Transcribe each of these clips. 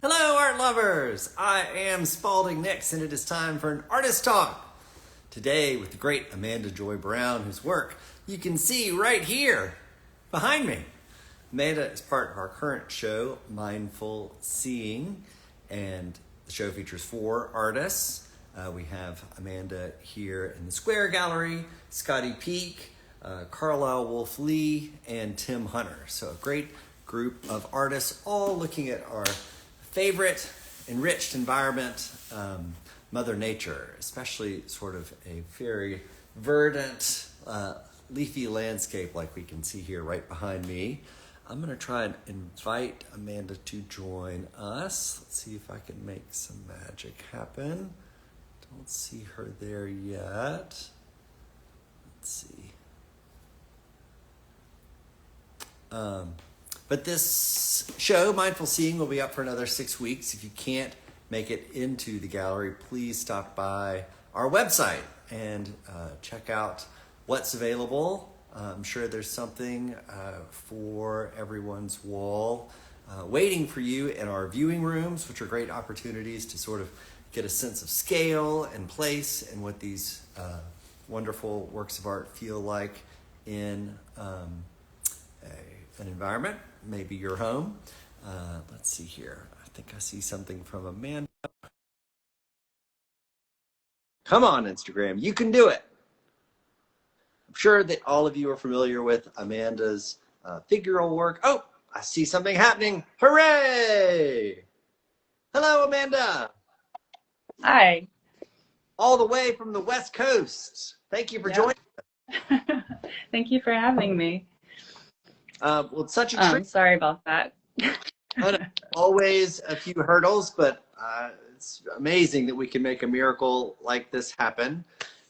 Hello, art lovers! I am Spalding Nix, and it is time for an artist talk. Today, with the great Amanda Joy Brown, whose work you can see right here behind me. Amanda is part of our current show, Mindful Seeing, and the show features 4 artists. We have Amanda here in the Square Gallery, Scotty Peak, Carlisle Wolf Lee, and Tim Hunter. So a great group of artists all looking at our favorite enriched environment, Mother Nature, especially sort of a very verdant, leafy landscape like we can see here right behind me. I'm going to try and invite Amanda to join us. Let's see if I can make some magic happen. Don't see her there yet. Let's see. But this show, Mindful Seeing, will be up for another 6 weeks. If you can't make it into the gallery, please stop by our website and check out what's available. I'm sure there's something for everyone's wall waiting for you in our viewing rooms, which are great opportunities to sort of get a sense of scale and place and what these wonderful works of art feel like in an environment, maybe your home. Let's see here. I think I see something from Amanda. Come on, Instagram. You can do it. I'm sure that all of you are familiar with Amanda's figural work. Oh, I see something happening. Hooray! Hello, Amanda. Hi. All the way from the West Coast. Thank you for joining. Thank you for having me. Well, it's such a treat. Sorry about that. Always a few hurdles, but it's amazing that we can make a miracle like this happen.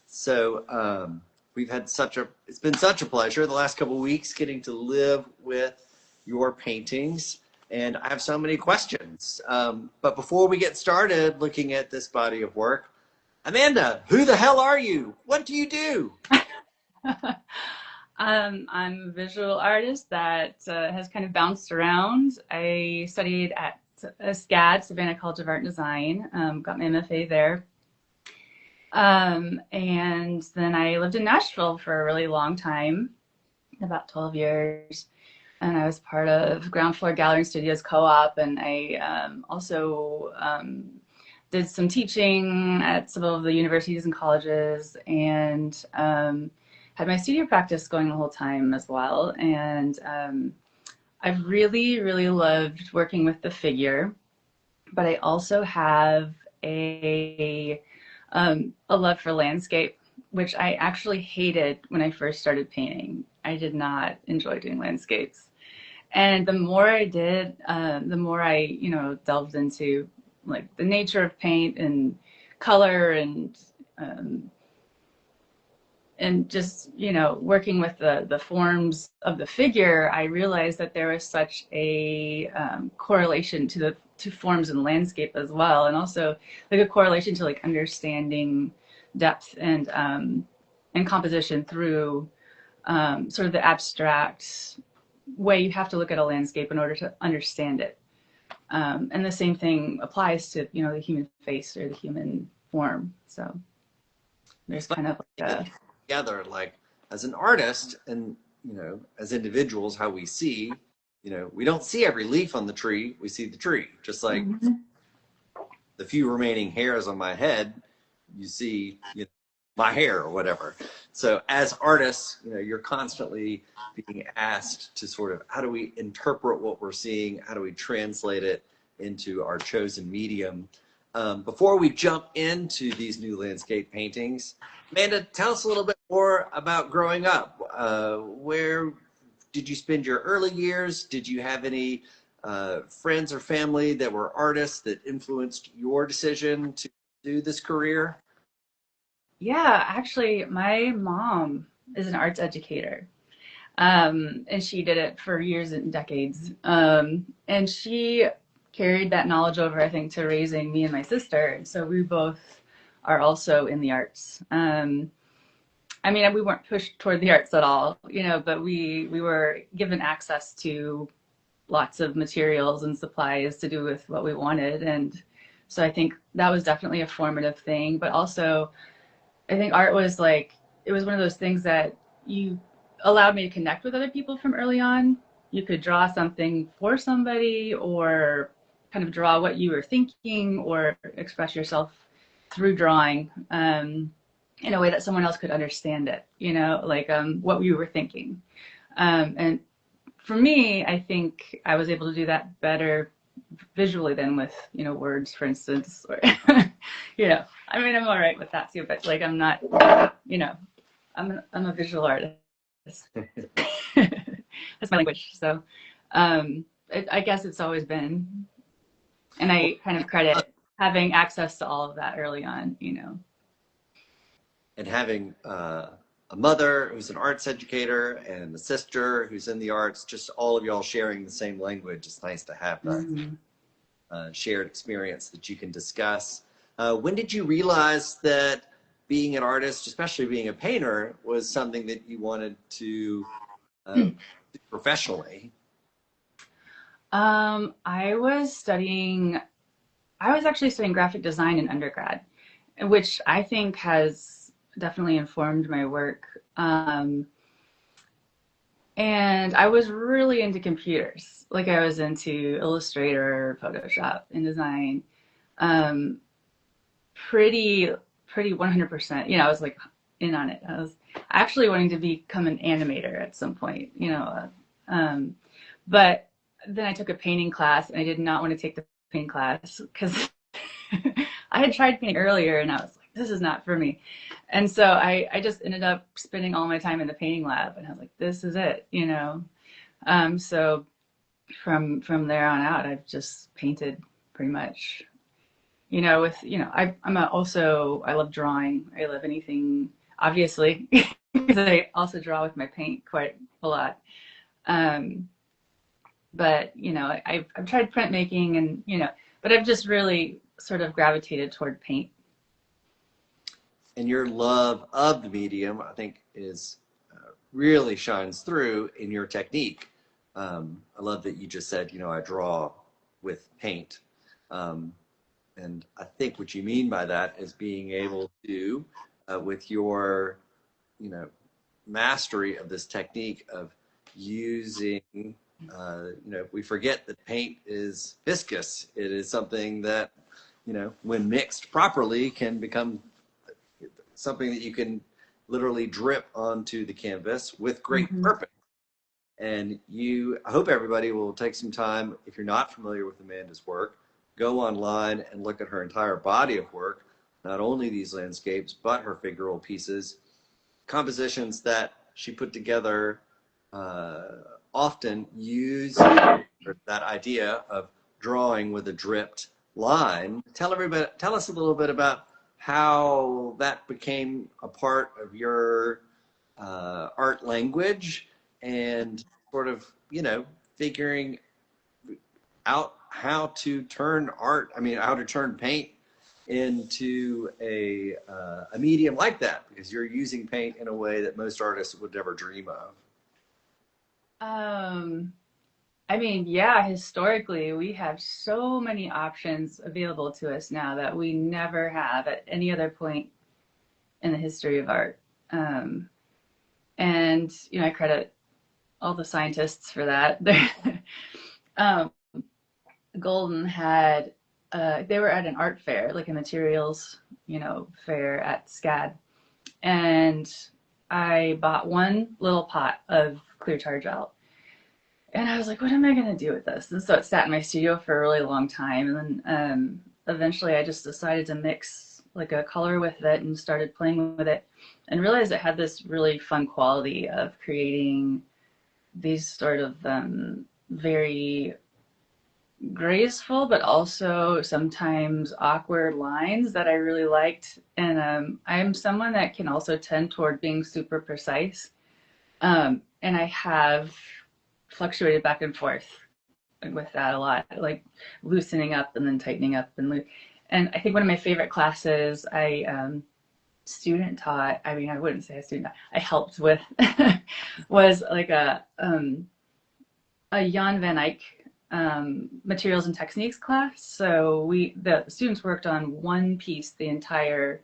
So we've had it's been such a pleasure the last couple of weeks getting to live with your paintings. And I have so many questions. But before we get started looking at this body of work, Amanda, who the hell are you? What do you do? I'm a visual artist that has kind of bounced around. I studied at SCAD, Savannah College of Art and Design, got my MFA there. And then I lived in Nashville for a really long time, about 12 years. And I was part of Ground Floor Gallery and Studios Co-op, and I also did some teaching at several of the universities and colleges, and had my studio practice going the whole time as well. And I've really, really loved working with the figure, but I also have a love for landscape, which I actually hated when I first started painting. I did not enjoy doing landscapes. And the more I did, the more I, delved into like the nature of paint and color and just, working with the forms of the figure, I realized that there was such a correlation to forms and landscape as well, and also like a correlation to like understanding depth and composition through sort of the abstract way you have to look at a landscape in order to understand it. And the same thing applies to, the human face or the human form. So there's kind of like a together, like as an artist and as individuals, how we see, we don't see every leaf on the tree, we see the tree. Just like the few remaining hairs on my head, you see my hair or whatever. So as artists, you're constantly being asked to sort of, how do we interpret what we're seeing, how do we translate it into our chosen medium. Before we jump into these new landscape paintings, Amanda, tell us a little bit more about growing up. Where did you spend your early years? Did you have any friends or family that were artists that influenced your decision to do this career? Yeah, actually, my mom is an arts educator. And she did it for years and decades. And she carried that knowledge over, I think, to raising me and my sister. And so we both are also in the arts. I mean, we weren't pushed toward the arts at all, but we were given access to lots of materials and supplies to do with what we wanted. And so I think that was definitely a formative thing. But also, I think art was like, it was one of those things that you allowed me to connect with other people from early on. You could draw something for somebody or kind of draw what you were thinking or express yourself through drawing in a way that someone else could understand it, like what you were thinking. And for me, I think I was able to do that better visually than with, words, for instance, or, I mean, I'm all right with that too, but like, I'm not, I'm a visual artist. That's my language. So, I guess it's always been, and I kind of credit having access to all of that early on. And having a mother who's an arts educator and a sister who's in the arts, just all of y'all sharing the same language. It's nice to have that shared experience that you can discuss. When did you realize that being an artist, especially being a painter, was something that you wanted to do professionally? I was actually studying graphic design in undergrad, which I think has definitely informed my work. And I was really into computers. Like I was into Illustrator, Photoshop, InDesign. Um, pretty 100%. I was like in on it. I was actually wanting to become an animator at some point. But then I took a painting class and I did not want to take the painting class because I had tried painting earlier and I was like, this is not for me. And so I just ended up spending all my time in the painting lab and I was like, this is it. So from there on out, I've just painted pretty much, I love drawing. I love anything, obviously, because I also draw with my paint quite a lot. Um, but I've tried printmaking and but I've just really sort of gravitated toward paint. And your love of the medium, I think, is really shines through in your technique. I love that you just said, I draw with paint. Um, and I think what you mean by that is being able to, with your, mastery of this technique of using, we forget that paint is viscous. It is something that, when mixed properly, can become something that you can literally drip onto the canvas with great Mm-hmm. purpose. And I hope everybody will take some time, if you're not familiar with Amanda's work, go online and look at her entire body of work, not only these landscapes, but her figural pieces, compositions that she put together often use that idea of drawing with a dripped line. Tell us a little bit about how that became a part of your art language and sort of, figuring out how to turn how to turn paint into a medium like that, because you're using paint in a way that most artists would never dream of. Um, I mean, yeah, historically, we have so many options available to us now that we never have at any other point in the history of art. Um, and, I credit all the scientists for that. um, Golden had, they were at an art fair, like a materials, fair at SCAD. And I bought one little pot of clear tar gel. And I was like, what am I going to do with this? And so it sat in my studio for a really long time. And then eventually I just decided to mix like a color with it and started playing with it and realized it had this really fun quality of creating these sort of very graceful, but also sometimes awkward lines that I really liked. And I'm someone that can also tend toward being super precise. And I have fluctuated back and forth with that a lot, like loosening up and then tightening up and I think one of my favorite classes I student taught. I mean, I wouldn't say a student. I helped with was like a Jan van Eyck materials and techniques class. So the students worked on one piece the entire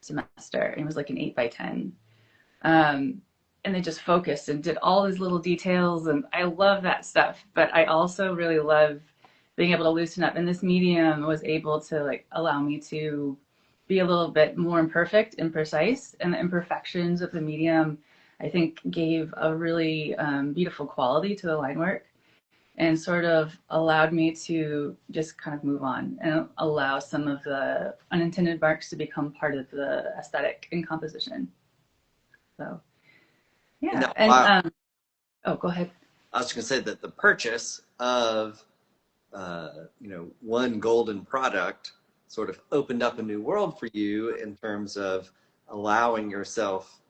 semester, and it was like an 8 by 10. Um, and they just focused and did all these little details, and I love that stuff. But I also really love being able to loosen up, and this medium was able to like allow me to be a little bit more imperfect and precise, and the imperfections of the medium I think gave a really beautiful quality to the line work, and sort of allowed me to just kind of move on and allow some of the unintended marks to become part of the aesthetic in composition. So And yeah, that, and wow, oh, go ahead. I was going to say that the purchase of one golden product sort of opened up a new world for you in terms of allowing yourself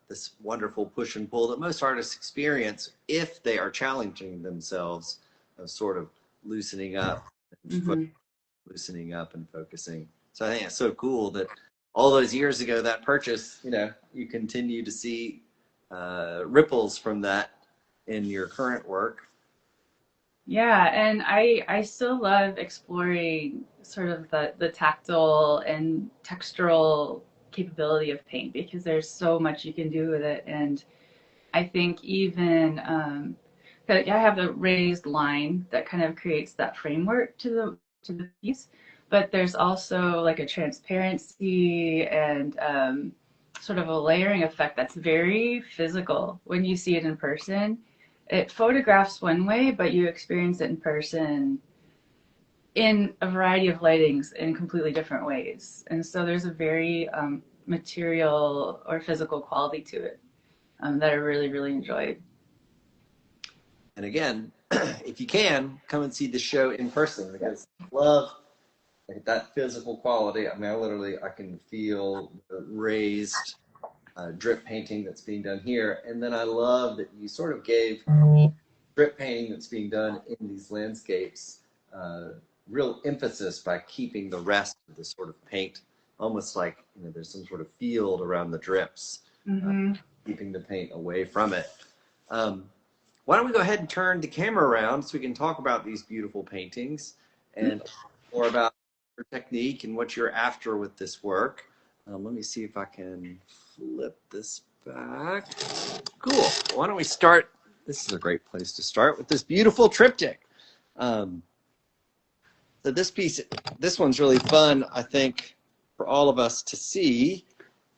this wonderful push and pull that most artists experience if they are challenging themselves of sort of loosening up, Hmm. loosening up and focusing. So I think it's so cool that all those years ago, that purchase, you continue to see ripples from that in your current work. Yeah, and I still love exploring sort of the tactile and textural capability of paint because there's so much you can do with it. And I think even that I have the raised line that kind of creates that framework to the piece, but there's also like a transparency and sort of a layering effect that's very physical when you see it in person. It photographs one way, but you experience it in person in a variety of lightings in completely different ways. And so there's a very material or physical quality to it that I really, really enjoyed. And again, if you can, come and see the show in person because I love that physical quality. I mean, I can feel the raised drip painting that's being done here. And then I love that you sort of gave drip painting that's being done in these landscapes real emphasis by keeping the rest of the sort of paint almost like there's some sort of field around the drips, uh, Mm-hmm. keeping the paint away from it. Um, why don't we go ahead and turn the camera around so we can talk about these beautiful paintings and more about your technique and what you're after with this work. Let me see if I can flip this back. Cool. Why don't we start? This is a great place to start with this beautiful triptych. Um, so this one's really fun, I think, for all of us to see.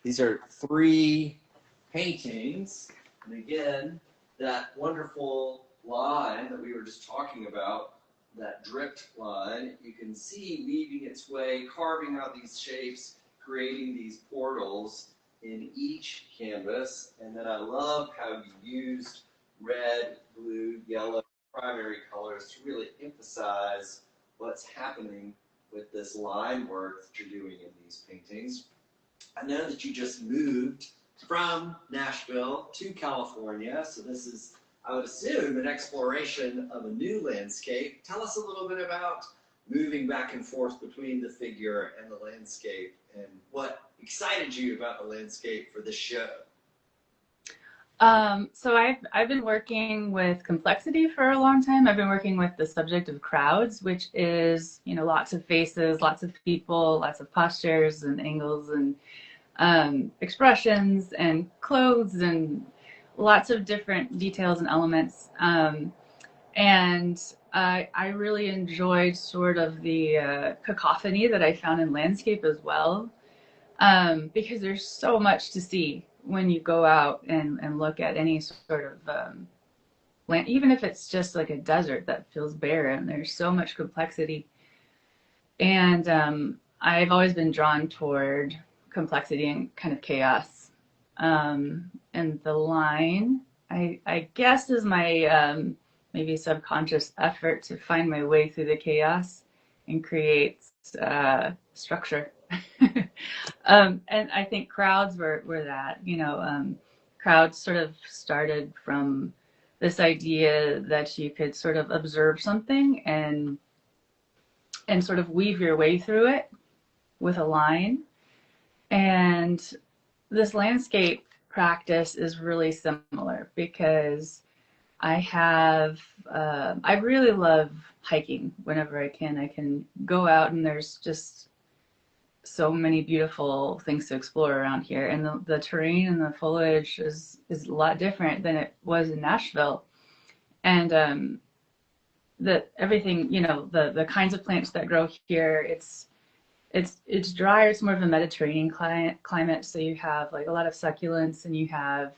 These are 3 paintings. And again, that wonderful line that we were just talking about, that dripped line, you can see weaving its way, carving out these shapes, creating these portals in each canvas. And then I love how you used red, blue, yellow primary colors to really emphasize what's happening with this line work that you're doing in these paintings. I know that you just moved from Nashville to California, so this is, I would assume, an exploration of a new landscape. Tell us a little bit about moving back and forth between the figure and the landscape and what excited you about the landscape for this show. So I've been working with complexity for a long time. I've been working with the subject of crowds, which is, lots of faces, lots of people, lots of postures and angles and expressions and clothes and lots of different details and elements. And I really enjoyed sort of the cacophony that I found in landscape as well, because there's so much to see when you go out and look at any sort of land, even if it's just like a desert that feels barren. There's so much complexity, and I've always been drawn toward complexity and kind of chaos. And the line, I guess, is my maybe subconscious effort to find my way through the chaos and create structure. And I think crowds were that, crowds sort of started from this idea that you could sort of observe something and sort of weave your way through it with a line. And this landscape practice is really similar because I have, I really love hiking whenever I can. I can go out and there's just so many beautiful things to explore around here. And the terrain and the foliage is a lot different than it was in Nashville. And the everything, the kinds of plants that grow here, it's drier. It's more of a Mediterranean climate. So you have like a lot of succulents, and you have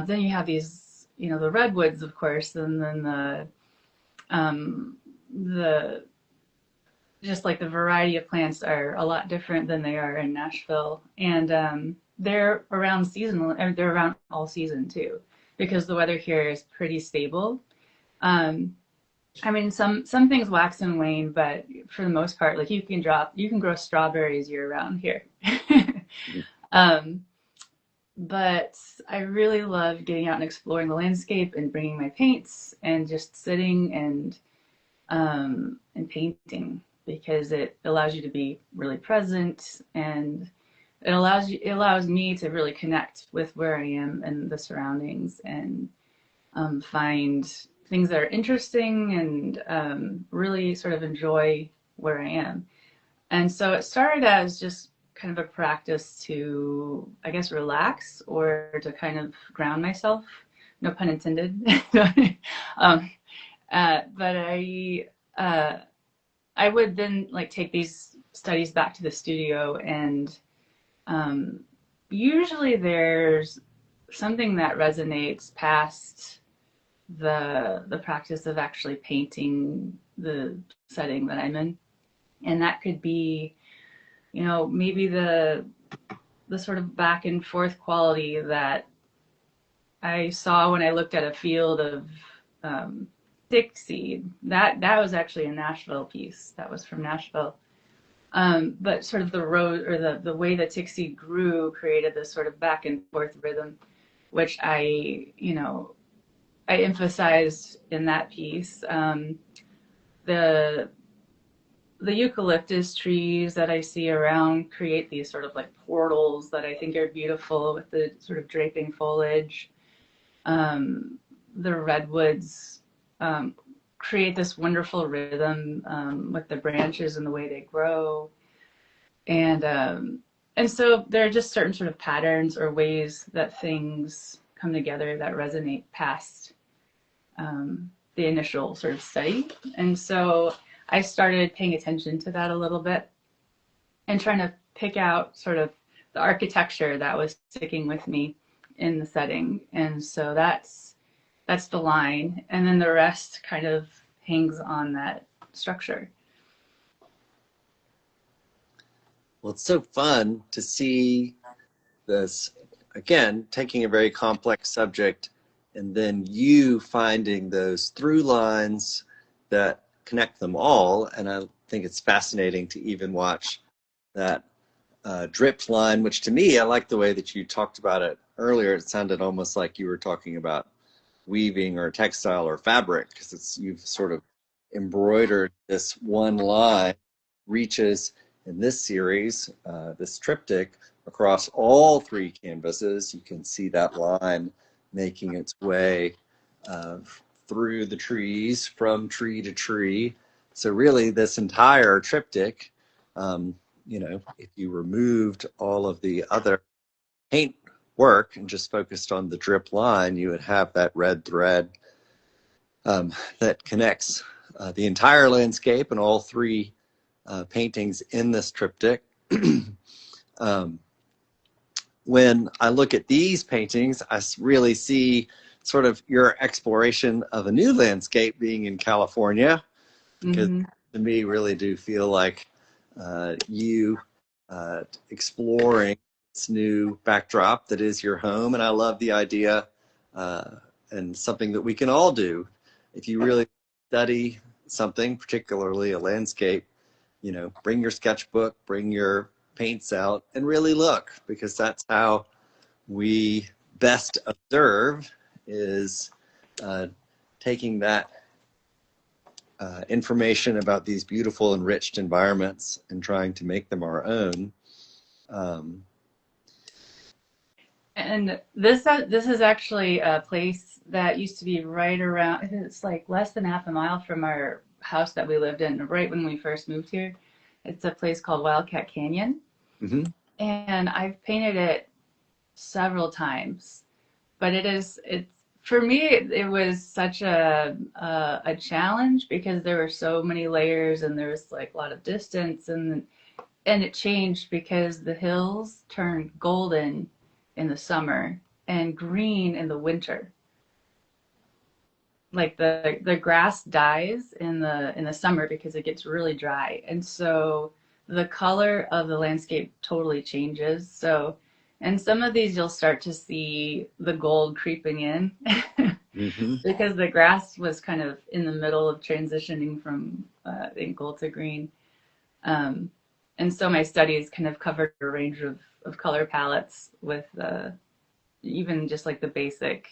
then you have these, the redwoods, of course, and then the just like the variety of plants are a lot different than they are in Nashville, and they're around seasonal. They're around all season too, because the weather here is pretty stable. Um, I mean, some things wax and wane, but for the most part, like you can grow strawberries year round here. um, but I really love getting out and exploring the landscape and bringing my paints and just sitting and painting, because it allows you to be really present, and it allows me to really connect with where I am and the surroundings, and find things that are interesting, and really sort of enjoy where I am. And so it started as just kind of a practice to, I guess, relax or to kind of ground myself. No pun intended. um, but uh, I would then like take these studies back to the studio, and um, usually there's something that resonates past the practice of actually painting the setting that I'm in, and that could be, maybe the sort of back and forth quality that I saw when I looked at a field of stick seed. That was actually a Nashville piece. That was from Nashville. But sort of the road, or the way that tick seed grew, created this sort of back and forth rhythm, which I emphasized in that piece. The eucalyptus trees that I see around create these sort of like portals that I think are beautiful with the sort of draping foliage. The redwoods create this wonderful rhythm with the branches and the way they grow. And so there are just certain sort of patterns or ways that things come together that resonate past the initial sort of study. And so I started paying attention to that a little bit and trying to pick out sort of the architecture that was sticking with me in the setting. And so that's the line. And then the rest kind of hangs on that structure. Well, it's so fun to see this, again, taking a very complex subject and then you finding those through lines that connect them all. And I think it's fascinating to even watch that drip line, which to me, I like the way that you talked about it earlier. It sounded almost like you were talking about weaving or textile or fabric, because you've sort of embroidered this one line, reaches in this series, this triptych, across all three canvases. You can see that line making its way through the trees, from tree to tree. So really this entire triptych, if you removed all of the other paint work and just focused on the drip line, you would have that red thread that connects the entire landscape and all three paintings in this triptych. When I look at these paintings, I really see sort of your exploration of a new landscape being in California, because to me really do feel like you exploring this new backdrop that is your home. And I love the idea, and something that we can all do if you really study something, particularly a landscape, bring your sketchbook, bring your paints out and really look, because that's how we best observe, is taking that information about these beautiful enriched environments and trying to make them our own. And this is actually a place that used to be right around, it's like less than half a mile from our house that we lived in right when we first moved here. It's a place called Wildcat Canyon. Hmm. And I've painted it several times, but it's for me it was such a challenge because there were so many layers and there was like a lot of distance, and it changed because the hills turned golden in the summer and green in the winter. Like the grass dies in the summer because it gets really dry, and so the color of the landscape totally changes. So and some of these you'll start to see the gold creeping in Hmm. because the grass was kind of in the middle of transitioning from I think gold to green. um, and so my studies kind of covered a range of color palettes with even just like the basic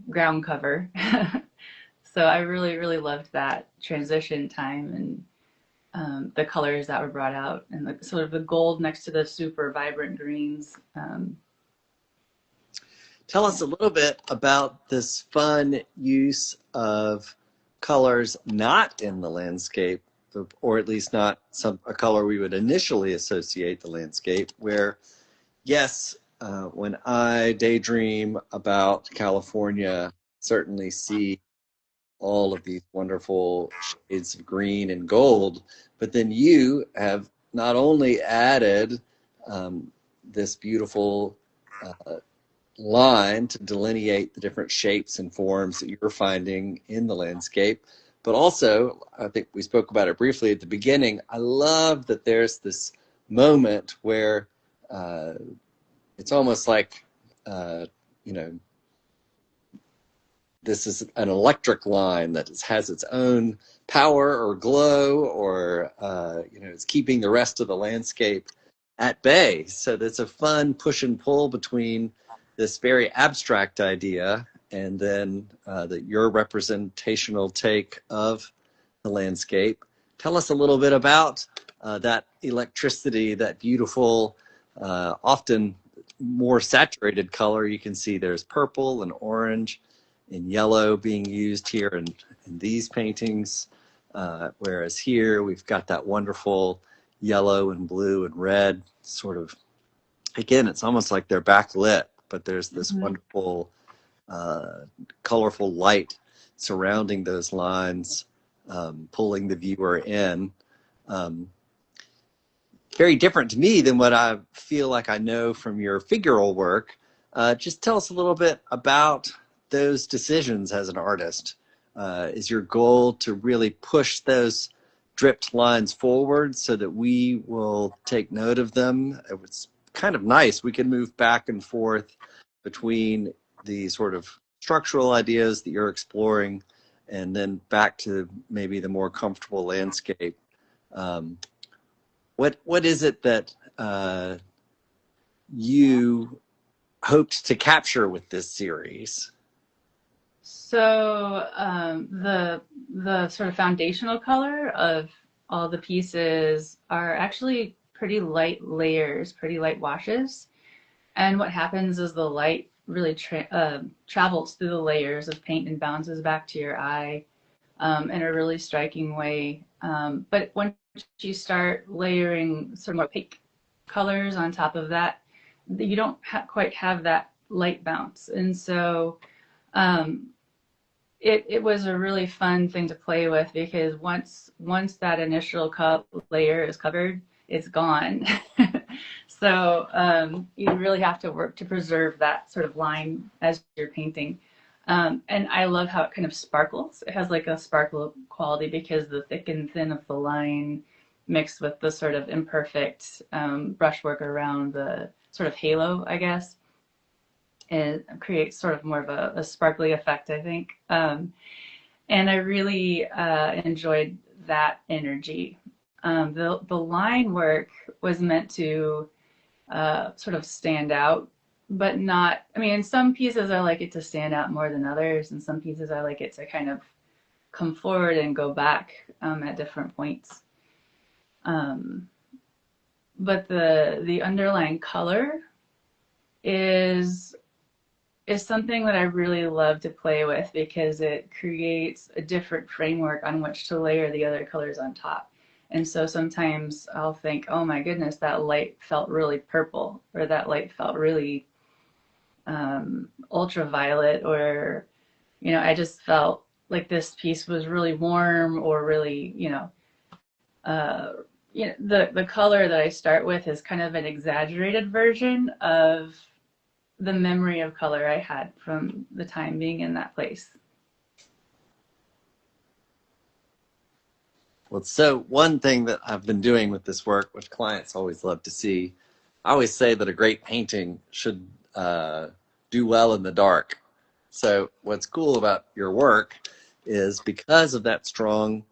ground cover. So I really, really loved that transition time and the colors that were brought out and the sort of the gold next to the super vibrant greens. Tell us Yeah. a little bit about this fun use of colors not in the landscape, or at least not a color we would initially associate the landscape. Where, yes, when I daydream about California, certainly see all of these wonderful shades of green and gold. But then you have not only added this beautiful line to delineate the different shapes and forms that you're finding in the landscape, but also, I think we spoke about it briefly at the beginning. I love that there's this moment where uh, it's almost like, uh, you know, this is an electric line that has its own power or glow, or it's keeping the rest of the landscape at bay. So that's a fun push and pull between this very abstract idea and then your representational take of the landscape. Tell us a little bit about that electricity, that beautiful, often more saturated color. You can see there's purple and orange and yellow being used here in these paintings, whereas here we've got that wonderful yellow and blue and red sort of, again, it's almost like they're backlit, but there's this Mhm. wonderful uh, colorful light surrounding those lines, pulling the viewer in. Um, Very different to me than what I feel like I know from your figural work. Just tell us a little bit about those decisions as an artist. Is your goal to really push those dripped lines forward so that we will take note of them? It was kind of nice. We can move back and forth between the sort of structural ideas that you're exploring and then back to maybe the more comfortable landscape. Um, what is it that you hoped to capture with this series? So the sort of foundational color of all the pieces are actually pretty light layers, pretty light washes. And what happens is the light really travels through the layers of paint and bounces back to your eye in a really striking way. But once you start layering sort of more opaque colors on top of that, you don't quite have that light bounce. And so um, it was a really fun thing to play with because once that initial layer is covered, it's gone. So you really have to work to preserve that sort of line as you're painting. And I love how it kind of sparkles. It has like a sparkle quality because the thick and thin of the line mixed with the sort of imperfect brushwork around the sort of halo, I guess, it creates sort of more of a sparkly effect, I think. And I really enjoyed that energy. The line work was meant to sort of stand out, but not. I mean, in some pieces I like it to stand out more than others, and some pieces I like it to kind of come forward and go back at different points. Um, but the underlying color is is something that I really love to play with because it creates a different framework on which to layer the other colors on top. And so sometimes I'll think, oh my goodness, that light felt really purple, or that light felt really ultraviolet, or, I just felt like this piece was really warm or really, uh, the color that I start with is kind of an exaggerated version of the memory of color I had from the time being in that place. Well, so one thing that I've been doing with this work, which clients always love to see, I always say that a great painting should do well in the dark. So what's cool about your work is because of that strong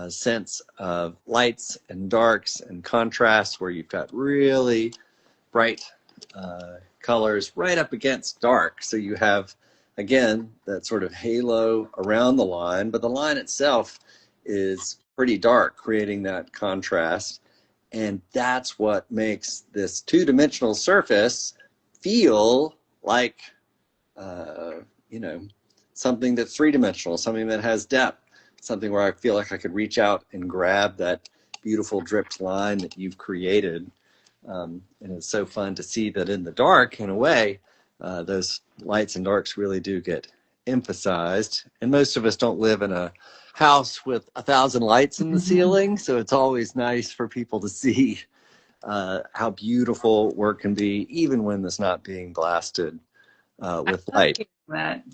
sense of lights and darks and contrasts, where you've got really bright colors right up against dark. So you have, again, that sort of halo around the line, but the line itself is pretty dark, creating that contrast. And that's what makes this two-dimensional surface feel like, uh, you know, something that's three-dimensional, something that has depth, something where I feel like I could reach out and grab that beautiful dripped line that you've created. And it's so fun to see that in the dark, in a way, those lights and darks really do get emphasized. And most of us don't live in a house with 1,000 lights in the ceiling, so it's always nice for people to see how beautiful work can be, even when it's not being blasted with light. That.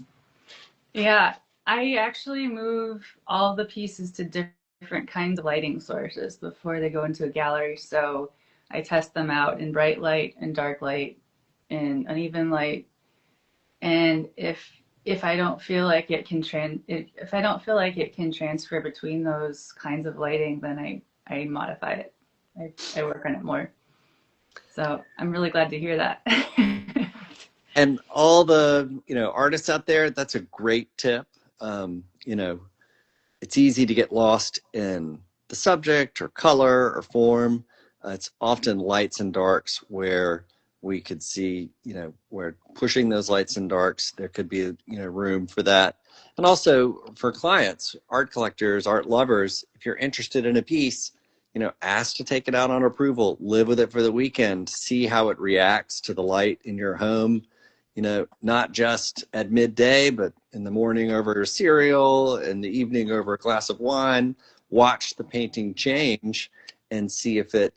Yeah, I actually move all the pieces to different kinds of lighting sources before they go into a gallery. So I test them out in bright light and dark light and uneven light. And if I don't feel like it can if I don't feel like it can transfer between those kinds of lighting, then I modify it. I work on it more. So I'm really glad to hear that. And all the artists out there, that's a great tip. It's easy to get lost in the subject or color or form. It's often lights and darks where we could see, where pushing those lights and darks, there could be, room for that. And also for clients, art collectors, art lovers, if you're interested in a piece, ask to take it out on approval, live with it for the weekend, see how it reacts to the light in your home, not just at midday, but in the morning over cereal, in the evening over a glass of wine. Watch the painting change and see if it,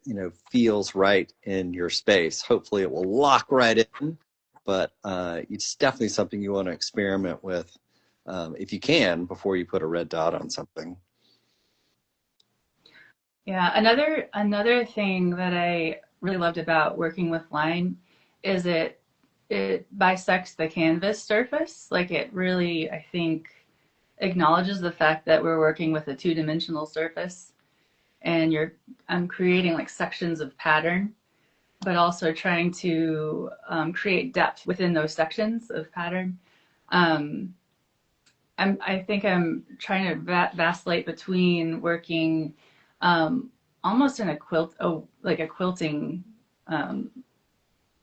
feels right in your space. Hopefully it will lock right in, but it's definitely something you want to experiment with if you can before you put a red dot on something. Yeah, another thing that I really loved about working with line is it bisects the canvas surface. Like it really, I think, acknowledges the fact that we're working with a two-dimensional surface, and I'm creating like sections of pattern, but also trying to create depth within those sections of pattern. Um, I think I'm trying to vacillate between working um, almost in a quilt, like a quilting, um,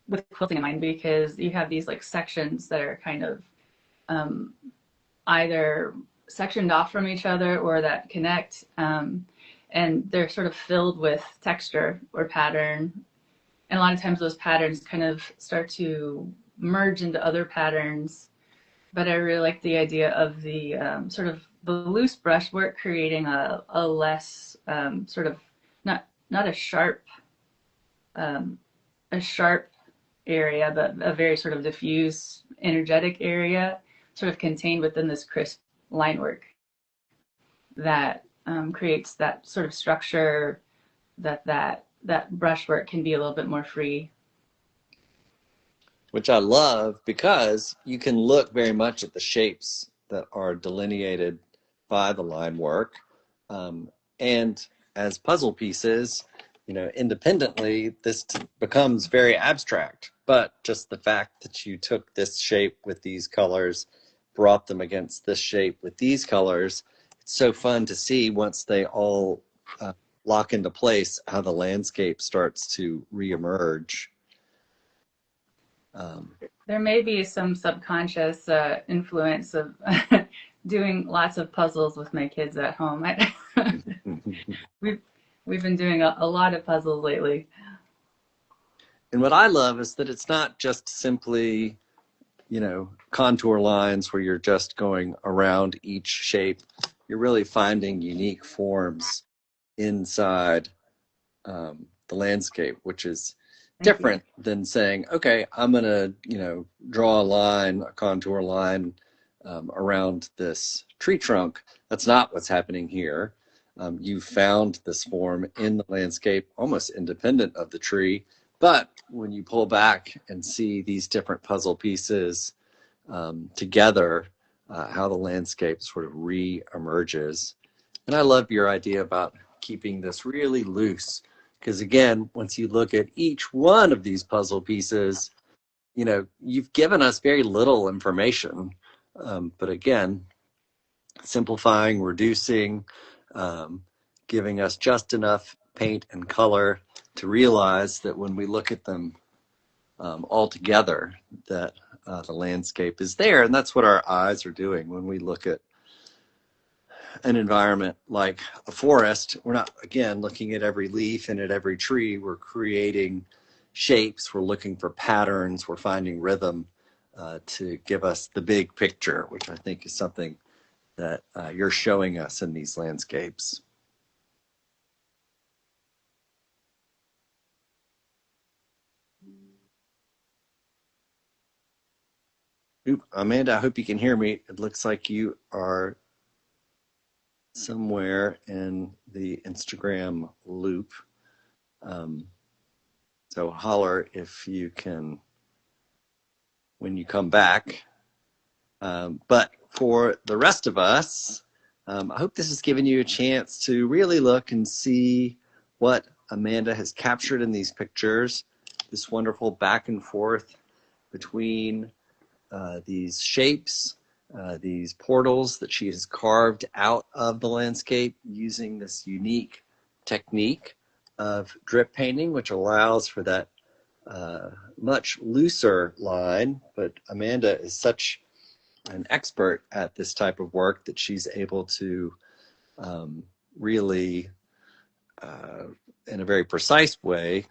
with quilting in mind, because you have these like sections that are kind of um, either sectioned off from each other or that connect, and they're sort of filled with texture or pattern. And a lot of times those patterns kind of start to merge into other patterns, but I really like the idea of the sort of the loose brushwork creating a less sort of not um, a sharp area, but a very sort of diffuse, energetic area, sort of contained within this crisp line work that creates that sort of structure that brushwork can be a little bit more free. Which I love because you can look very much at the shapes that are delineated by the line work. And as puzzle pieces, independently, this becomes very abstract. But just the fact that you took this shape with these colors, brought them against this shape with these colors, it's so fun to see once they all lock into place how the landscape starts to reemerge. There may be some subconscious influence of doing lots of puzzles with my kids at home. we've we've been doing a lot of puzzles lately. And what I love is that it's not just simply, contour lines where you're just going around each shape. You're really finding unique forms inside the landscape, which is different than saying, okay, I'm going to, draw a line, a contour line around this tree trunk. That's not what's happening here. You found this form in the landscape, almost independent of the tree. But when you pull back and see these different puzzle pieces together, how the landscape sort of re-emerges. And I love your idea about keeping this really loose, because again, once you look at each one of these puzzle pieces, you've given us very little information. But again, simplifying, reducing, giving us just enough paint and color to realize that when we look at them all together, that the landscape is there. And that's what our eyes are doing when we look at an environment like a forest. We're not, again, looking at every leaf and at every tree. We're creating shapes. We're looking for patterns. We're finding rhythm to give us the big picture, which I think is something that you're showing us in these landscapes. Oop, Amanda, I hope you can hear me. It looks like you are somewhere in the Instagram loop. So holler if you can when you come back. But for the rest of us, I hope this has given you a chance to really look and see what Amanda has captured in these pictures, this wonderful back and forth between these shapes, these portals that she has carved out of the landscape using this unique technique of drip painting, which allows for that much looser line. But Amanda is such an expert at this type of work that she's able to really, in a very precise way,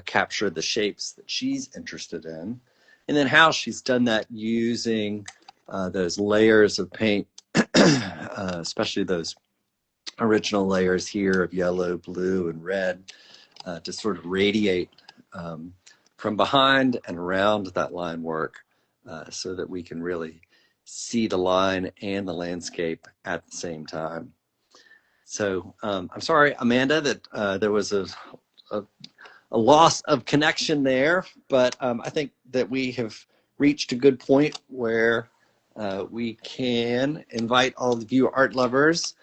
capture the shapes that she's interested in. And then how she's done that using those layers of paint, especially those original layers here of yellow, blue, and red, to sort of radiate from behind and around that line work so that we can really see the line and the landscape at the same time. So I'm sorry, Amanda, that there was a loss of connection there, but I think that we have reached a good point where we can invite all of you art lovers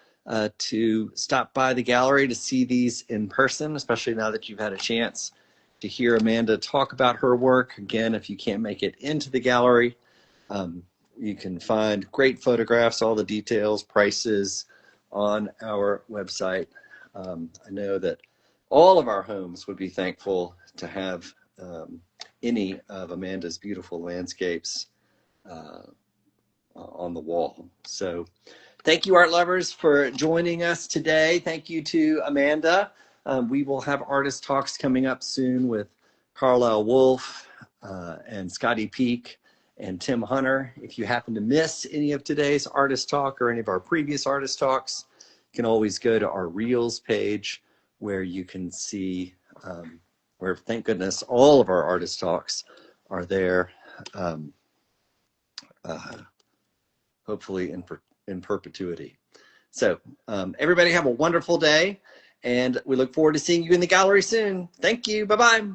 to stop by the gallery to see these in person, especially now that you've had a chance to hear Amanda talk about her work. Again, if you can't make it into the gallery, you can find great photographs, all the details, prices on our website. I know that all of our homes would be thankful to have any of Amanda's beautiful landscapes on the wall. So thank you, art lovers, for joining us today. Thank you to Amanda. We will have artist talks coming up soon with Carlisle Wolf and Scotty Peak and Tim Hunter. If you happen to miss any of today's artist talk or any of our previous artist talks, you can always go to our Reels page where you can see where, thank goodness, all of our artist talks are there, hopefully in perpetuity. So everybody have a wonderful day, and we look forward to seeing you in the gallery soon. Thank you. Bye-bye.